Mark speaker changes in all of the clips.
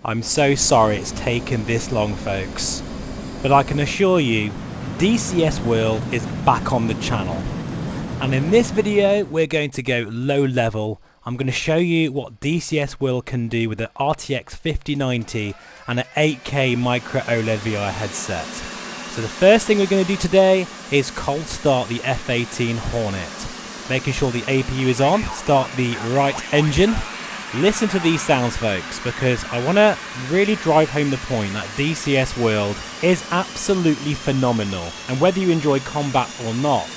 Speaker 1: I'm so sorry it's taken this long, folks, but I can assure you DCS World is back on the channel, and in this video we're going to go low level. I'm going to show you what DCS World can do with the RTX 5090 and an 8K micro OLED VR headset. So the first thing we're going to do today is cold start the F18 Hornet, making sure the APU is on, start the right engine. Listen to these sounds, folks, because I want to really drive home the point that DCS World is absolutely phenomenal, and whether you enjoy combat or not,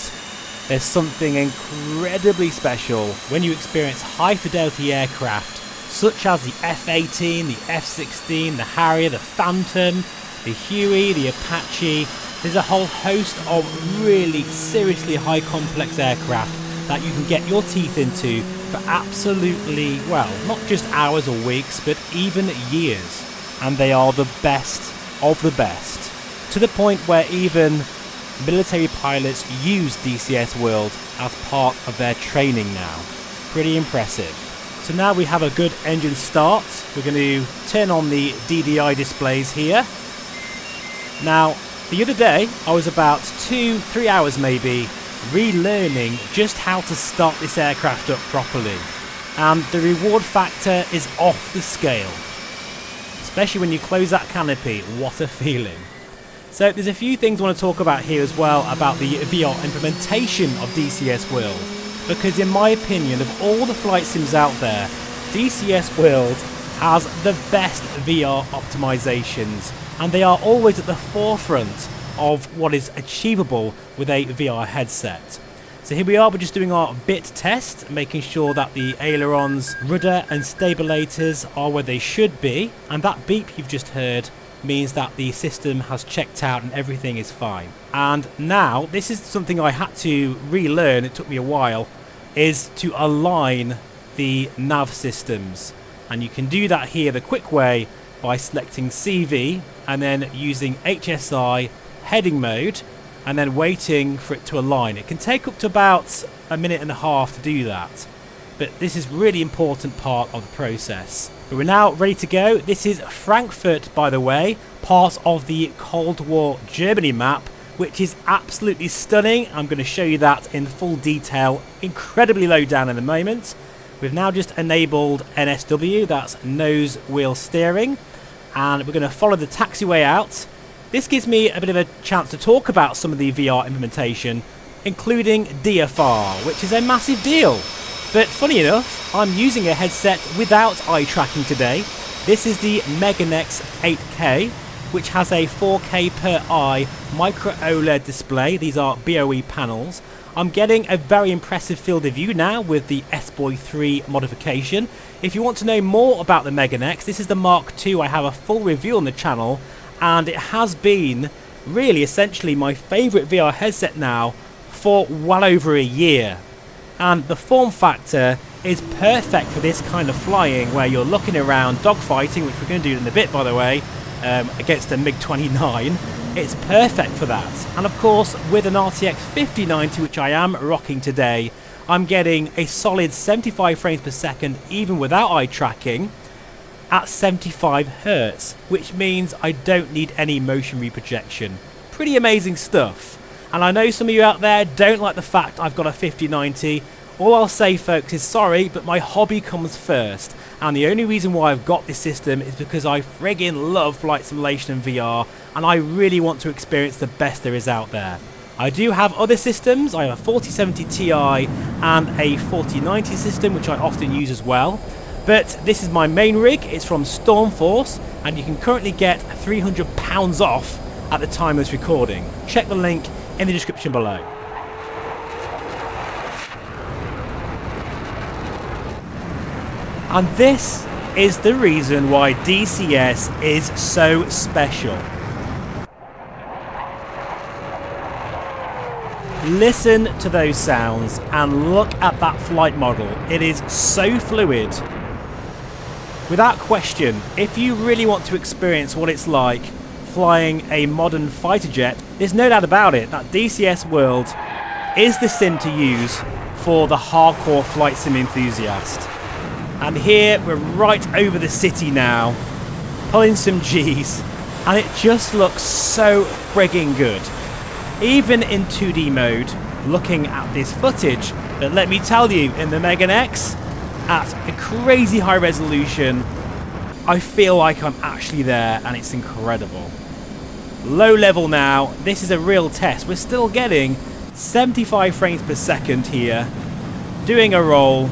Speaker 1: there's something incredibly special when you experience high fidelity aircraft such as the F18, the F16, the Harrier, the Phantom, the Huey, the Apache. There's a whole host of really seriously high complex aircraft that you can get your teeth into for absolutely, well, not just hours or weeks, but even years. And they are the best of the best, to the point where even military pilots use DCS World as part of their training now. Pretty impressive. So now we have a good engine start. We're going to turn on the DDI displays here. Now, the other day, I was about 2-3 hours maybe relearning just how to start this aircraft up properly, and the reward factor is off the scale, especially when you close that canopy. What a feeling. So there's a few things I want to talk about here as well about the VR implementation of DCS World, because in my opinion, of all the flight sims out there, DCS World has the best VR optimizations, and they are always at the forefront of what is achievable with a VR headset. So here we are, we're just doing our bit test, making sure that the ailerons, rudder and stabilators are where they should be, and that beep you've just heard means that the system has checked out and everything is fine. And now, this is something I had to relearn, it took me a while, is to align the nav systems. And you can do that here the quick way by selecting CV and then using HSI heading mode and then waiting for it to align. It can take up to about 1.5 minutes to do that, but this is really important part of the process. But we're now ready to go. This is Frankfurt, by the way, part of the Cold War Germany map, which is absolutely stunning. I'm going to show you that in full detail, incredibly low down in a moment. We've now just enabled NSW, that's nose wheel steering, and we're going to follow the taxiway out. This gives me a bit of a chance to talk about some of the VR implementation, including DFR, which is a massive deal. But funny enough, I'm using a headset without eye tracking today. This is the Meganex 8K, which has a 4K per eye micro OLED display. These are BOE panels. I'm getting a very impressive field of view now with the S-Boy 3 modification. If you want to know more about the Meganex, this is the Mark II. I have a full review on the channel, and it has been really essentially my favourite VR headset now for well over a year. And the form factor is perfect for this kind of flying where you're looking around dogfighting, which we're going to do in a bit, by the way, against a MiG-29. It's perfect for that. And of course, with an RTX 5090, which I am rocking today, I'm getting a solid 75 frames per second even without eye tracking at 75 Hz, which means I don't need any motion reprojection. Pretty amazing stuff. And I know some of you out there don't like the fact I've got a 5090. All I'll say, folks, is sorry, but my hobby comes first. And the only reason why I've got this system is because I friggin' love flight simulation and VR, and I really want to experience the best there is out there. I do have other systems. I have a 4070 Ti and a 4090 system, which I often use as well. But this is my main rig. It's from Stormforce, and you can currently get £300 off at the time of this recording. Check the link in the description below. And this is the reason why DCS is so special. Listen to those sounds and look at that flight model. It is so fluid. Without question, if you really want to experience what it's like flying a modern fighter jet, there's no doubt about it that DCS World is the sim to use for the hardcore flight sim enthusiast. And here we're right over the city now, pulling some G's, and it just looks so frigging good. Even in 2D mode, looking at this footage, but let me tell you, in the Meganex, at a crazy high resolution, I feel like I'm actually there, and it's incredible. Low level now, this is a real test. We're still getting 75 frames per second here, doing a roll,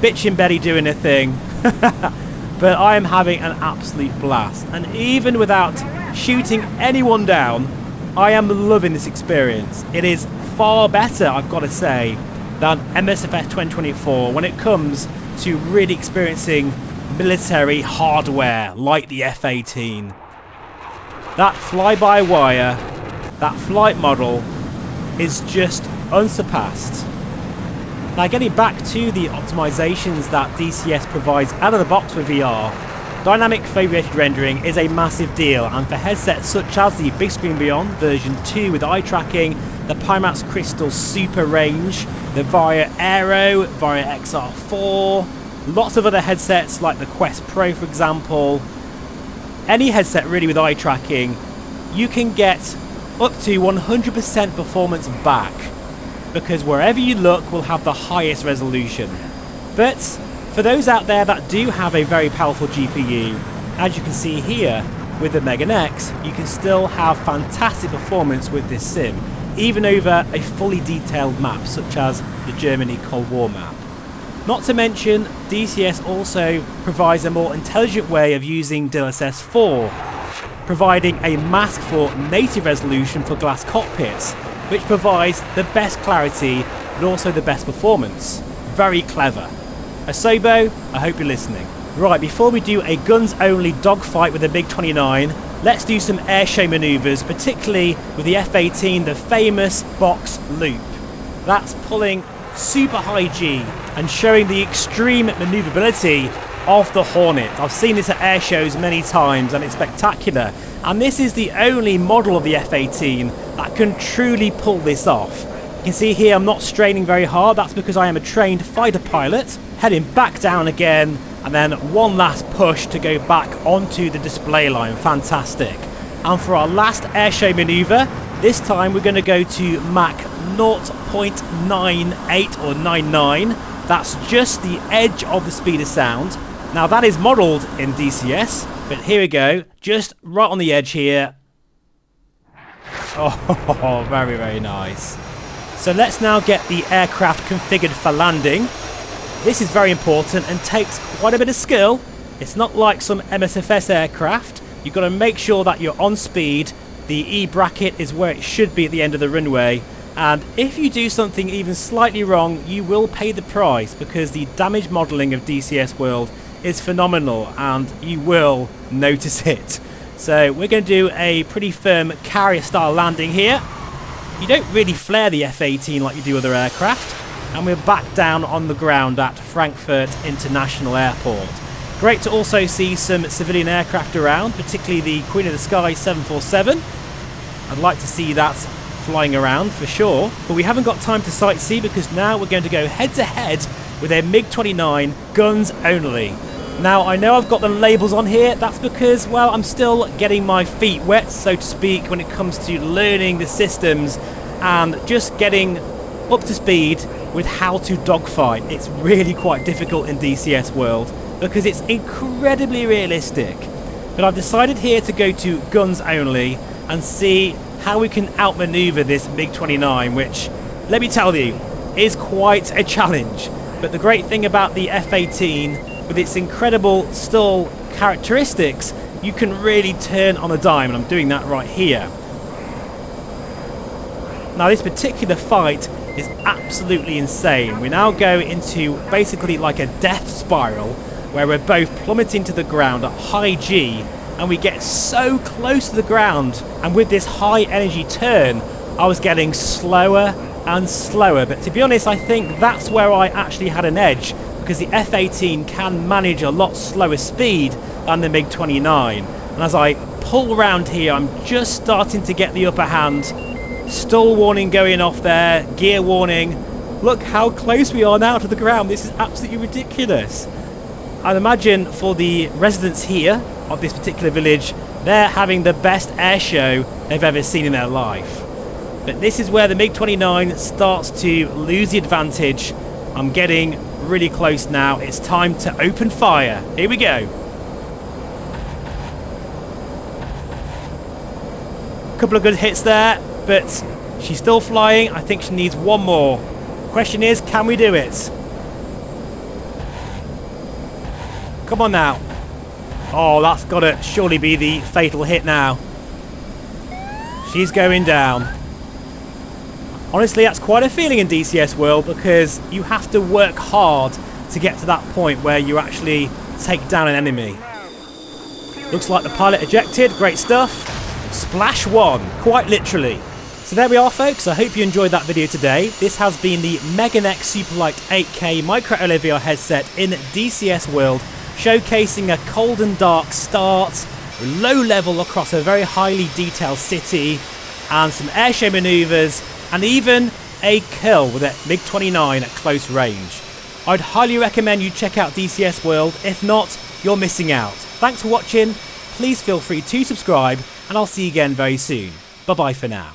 Speaker 1: Bitchin' Betty doing a thing, but I am having an absolute blast. And even without shooting anyone down, I am loving this experience. It is far better, I've got to say, than MSFS 2024 when it comes to really experiencing military hardware like the F-18. That fly-by-wire, that flight model is just unsurpassed. Now, getting back to the optimizations that DCS provides out of the box with VR, dynamic foveated rendering is a massive deal, and for headsets such as the Big Screen Beyond version 2 with eye tracking, the Pimax Crystal Super range, the Varia Aero, Varia XR4, lots of other headsets like the Quest Pro, for example. Any headset really with eye tracking, you can get up to 100% performance back, because wherever you look will have the highest resolution. But for those out there that do have a very powerful GPU, as you can see here with the Meganex, you can still have fantastic performance with this sim, even over a fully detailed map such as the Germany Cold War map. Not to mention, DCS also provides a more intelligent way of using DLSS 4, providing a mask for native resolution for glass cockpits, which provides the best clarity but also the best performance. Very clever. Asobo, I hope you're listening. Right, before we do a guns-only dogfight with the MiG-29, let's do some airshow manoeuvres, particularly with the F-18, the famous box loop. That's pulling super high G and showing the extreme manoeuvrability of the Hornet. I've seen this at air shows many times and it's spectacular. And this is the only model of the F-18 that can truly pull this off. You can see here I'm not straining very hard. That's because I am a trained fighter pilot. Heading back down again, and then one last push to go back onto the display line. Fantastic. And for our last airshow maneuver, this time we're going to go to Mach 0.98 or 99. That's just the edge of the speed of sound. Now that is modelled in DCS, but here we go, just right on the edge here. Oh, very, very nice. So let's now get the aircraft configured for landing. This is very important and takes quite a bit of skill. It's not like some MSFS aircraft. You've got to make sure that you're on speed. The E bracket is where it should be at the end of the runway. And if you do something even slightly wrong, you will pay the price, because the damage modelling of DCS World is phenomenal and you will notice it. So we're going to do a pretty firm carrier style landing here. You don't really flare the F-18 like you do other aircraft. And we're back down on the ground at Frankfurt International Airport. Great to also see some civilian aircraft around, particularly the Queen of the Sky 747. I'd like to see that flying around for sure, but we haven't got time to sightsee because now we're going to go head to head with a MiG-29 guns only. Now I know I've got the labels on here, that's because, well, I'm still getting my feet wet, so to speak, when it comes to learning the systems and just getting up to speed with how to dogfight. It's really quite difficult in DCS World because it's incredibly realistic. But I've decided here to go to guns only and see how we can outmaneuver this MiG-29, which, let me tell you, is quite a challenge. But the great thing about the F-18, with its incredible stall characteristics, you can really turn on a dime, and I'm doing that right here. Now this particular fight is absolutely insane. We now go into basically like a death spiral where we're both plummeting to the ground at high G, and we get so close to the ground, and with this high energy turn I was getting slower and slower. But to be honest, I think that's where I actually had an edge, because the F-18 can manage a lot slower speed than the MiG-29. And as I pull around here, I'm just starting to get the upper hand. Stall warning going off there, gear warning. Look how close we are now to the ground. This is absolutely ridiculous. I'd imagine for the residents here of this particular village, they're having the best air show they've ever seen in their life. But this is where the MiG-29 starts to lose the advantage. I'm getting really close now. It's time to open fire. Here we go. Couple of good hits there, but she's still flying. I think she needs one more. Question is, can we do it? Come on now. Oh, that's got to surely be the fatal hit now. She's going down. Honestly, that's quite a feeling in DCS World, because you have to work hard to get to that point where you actually take down an enemy. Looks like the pilot ejected. Great stuff. Splash one, quite literally. So there we are, folks. I hope you enjoyed that video today. This has been the Meganex Superlight 8K Micro OLED VR headset in DCS World, showcasing a cold and dark start, low level across a very highly detailed city, and some airshow maneuvers, and even a kill with a MiG-29 at close range. I'd highly recommend you check out DCS World. If not, you're missing out. Thanks for watching. Please feel free to subscribe, and I'll see you again very soon. Bye bye for now.